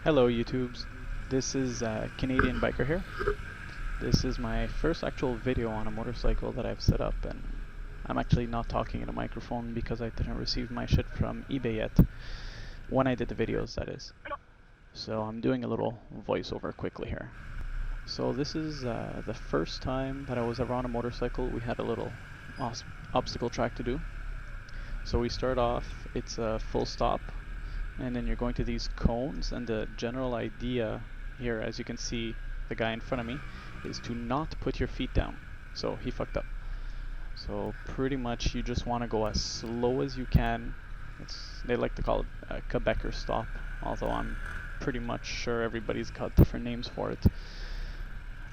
Hello YouTubes, this is CanadianBiker here. This is my first actual video on a motorcycle that I've set up, and I'm actually not talking in a microphone because I didn't receive my shit from eBay yet, when I did the videos that is. So I'm doing a little voiceover quickly here. So this is the first time that I was ever on a motorcycle. We had a little obstacle track to do. So we start off, it's a full stop, and then you're going to these cones, and the general idea here, as you can see the guy in front of me, is to not put your feet down. So he fucked up. So pretty much you just want to go as slow as you can. They like to call it a Quebecer stop, although I'm pretty much sure everybody's got different names for it.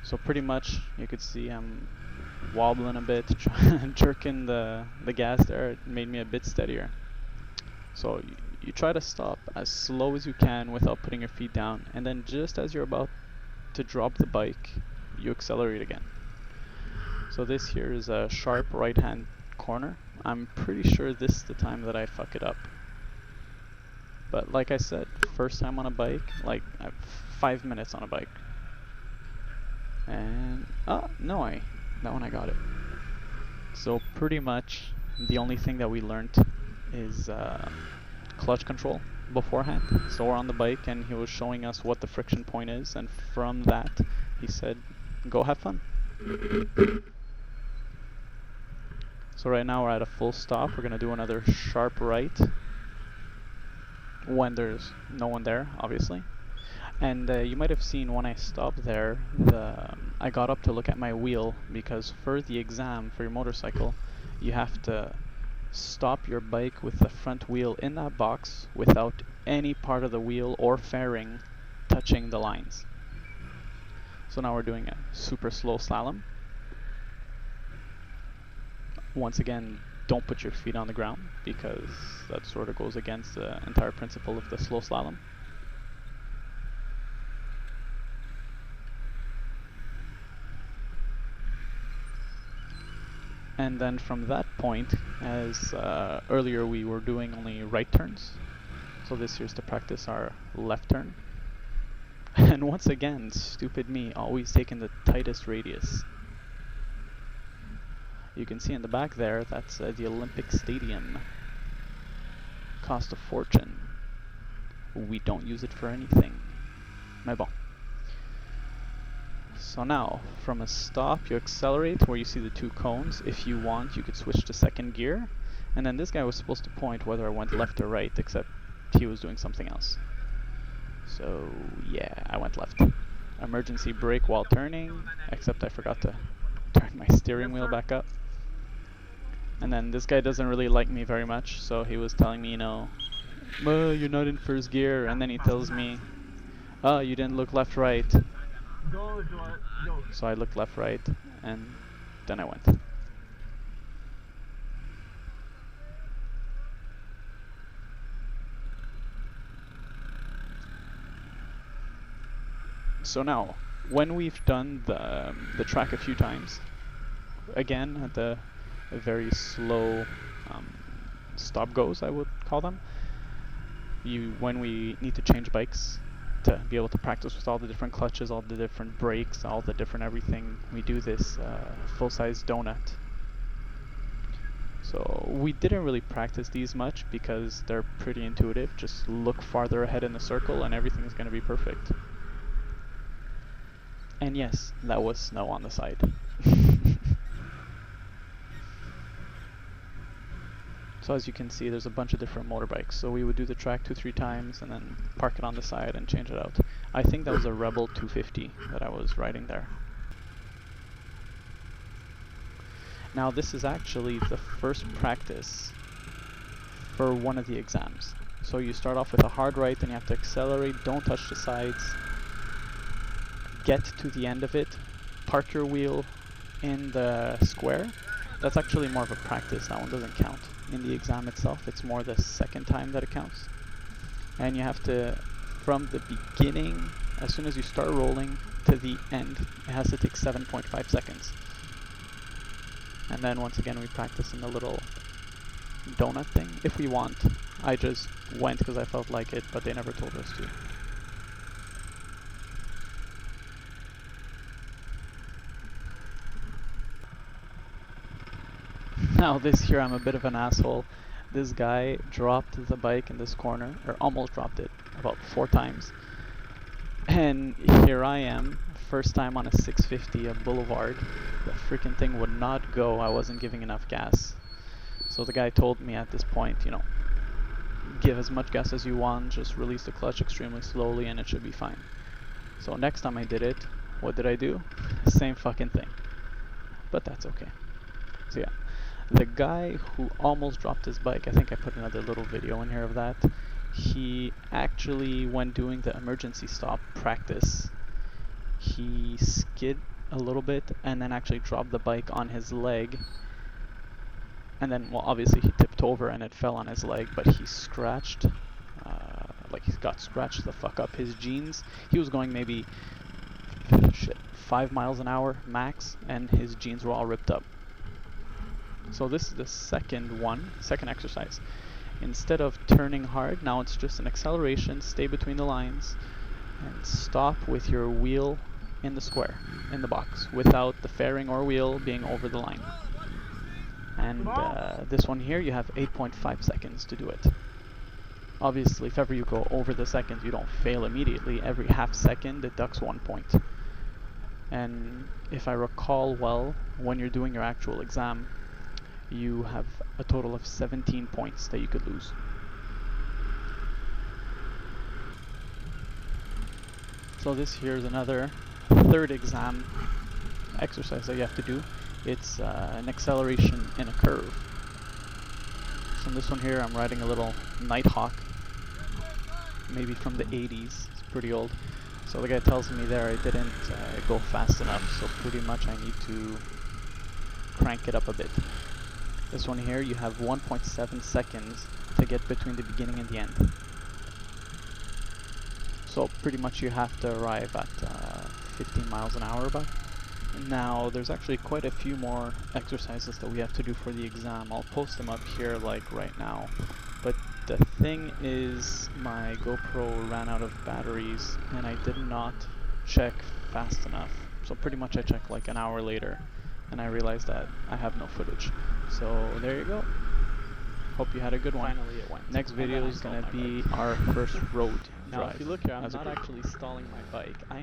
So pretty much you could see I'm wobbling a bit, jerking the gas there. It made me a bit steadier. So you try to stop as slow as you can without putting your feet down, and then just as you're about to drop the bike, you accelerate again. So this here is a sharp right hand corner. I'm pretty sure this is the time that I fuck it up. But like I said, first time on a bike, like 5 minutes on a bike. And no, that one I got it. So pretty much the only thing that we learned is clutch control beforehand. So we're on the bike and he was showing us what the friction point is, and from that he said, go have fun. So right now we're at a full stop. We're gonna do another sharp right when there's no one there, obviously. And you might have seen when I stopped there, I got up to look at my wheel, because for the exam for your motorcycle, you have to stop your bike with the front wheel in that box without any part of the wheel or fairing touching the lines. So now we're doing a super slow slalom. Once again, don't put your feet on the ground, because that sort of goes against the entire principle of the slow slalom. And then from that point, as earlier we were doing only right turns, so this here's to practice our left turn. And once again, stupid me, always taking the tightest radius. You can see in the back there, that's the Olympic Stadium. Cost a fortune. We don't use it for anything. Mais bon. So now, from a stop, you accelerate where you see the two cones. If you want, you could switch to second gear. And then this guy was supposed to point whether I went left or right, except he was doing something else. So yeah, I went left. Emergency brake while turning, except I forgot to turn my steering wheel back up. And then this guy doesn't really like me very much, so he was telling me, you know, you're not in first gear. And then he tells me, oh, you didn't look left, right. So I looked left, right, and then I went. So now, when we've done the track a few times, again at the very slow stop goes, I would call them, when we need to change bikes, to be able to practice with all the different clutches, all the different brakes, all the different everything, we do this full-size donut. So we didn't really practice these much because they're pretty intuitive. Just look farther ahead in the circle and everything's going to be perfect. And yes, that was snow on the side. So as you can see, there's a bunch of different motorbikes. So we would do the track 2-3 times and then park it on the side and change it out. I think that was a Rebel 250 that I was riding there. Now this is actually the first practice for one of the exams. So you start off with a hard right, and you have to accelerate, don't touch the sides, get to the end of it, park your wheel in the square. That's actually more of a practice, that one doesn't count. In the exam itself, it's more the second time that it counts. And you have to, from the beginning, as soon as you start rolling, to the end, it has to take 7.5 seconds. And then once again we practice in the little donut thing if we want. I just went because I felt like it, but they never told us to. Now this here, I'm a bit of an asshole. This guy dropped the bike in this corner, or almost dropped it, about 4 times. And here I am, first time on a 650, a boulevard. The freaking thing would not go, I wasn't giving enough gas. So the guy told me at this point, you know, give as much gas as you want, just release the clutch extremely slowly and it should be fine. So next time I did it, what did I do? Same fucking thing. But that's okay. So yeah, the guy who almost dropped his bike, I think I put another little video in here of that. He actually, when doing the emergency stop practice, he skid a little bit and then actually dropped the bike on his leg. And then, well, obviously he tipped over and it fell on his leg, but he scratched, like he got scratched the fuck up. His jeans, he was going maybe, 5 miles an hour max, and his jeans were all ripped up. So this is the second exercise. Instead of turning hard, now it's just an acceleration, stay between the lines, and stop with your wheel in the square, in the box, without the fairing or wheel being over the line. And this one here, you have 8.5 seconds to do it. Obviously, if ever you go over the seconds, you don't fail immediately. Every half second deducts 1 point. And if I recall well, when you're doing your actual exam, you have a total of 17 points that you could lose. So this here is another third exam exercise that you have to do. It's an acceleration in a curve. So in this one here, I'm riding a little Nighthawk, maybe from the 80s. It's pretty old. So the guy tells me there I didn't go fast enough, so pretty much I need to crank it up a bit. This one here, you have 1.7 seconds to get between the beginning and the end. So pretty much you have to arrive at 15 miles an hour about. Now there's actually quite a few more exercises that we have to do for the exam. I'll post them up here like right now. But the thing is, my GoPro ran out of batteries and I did not check fast enough. So pretty much I checked like an hour later and I realized that I have no footage. So there you go. Hope you had a good one. Finally it went. Next video is going to be our first road drive. Now if you look here, I'm as a not group. actually stalling my bike.